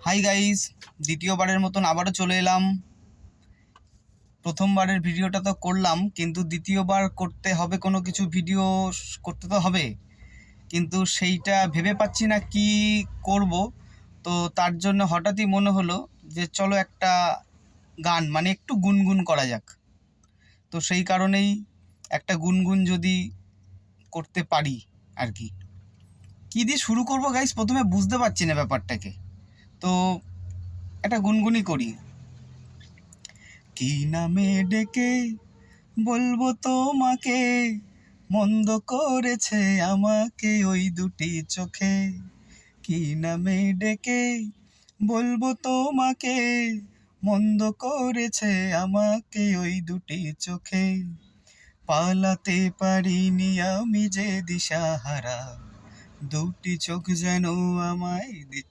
Hi guys, দ্বিতীয়বারের মতন আবারও চলে এলাম। প্রথমবারের ভিডিওটা তো করলাম, কিন্তু দ্বিতীয়বার করতে হবে, কোনো কিছু ভিডিও করতে তো হবে, কিন্তু সেইটা ভেবে পাচ্ছি না কি করব। তো তার জন্য হঠাৎই মনে হলো যে চলো একটা গান, মানে একটু গুনগুন করা যাক। তো সেই কারণেই একটা গুনগুন যদি করতে পারি আর কি। কী দিয়ে শুরু করব গাইস, প্রথমে বুঝতে পারছি না ব্যাপারটাকে। তো একটা গুনগুনি করি। কি নামে ডেকে বলবো তোমাকে, মন্দ করেছে আমাকে ওই দুটি চোখে। কি নামে ডেকে বলবো তোমাকে, মন্দ করেছে আমাকে ওই দুটি চোখে। পালাতে পারিনি আমি যে দিশাহারা, দুটি চোখ যেন আমায় দিচ্ছে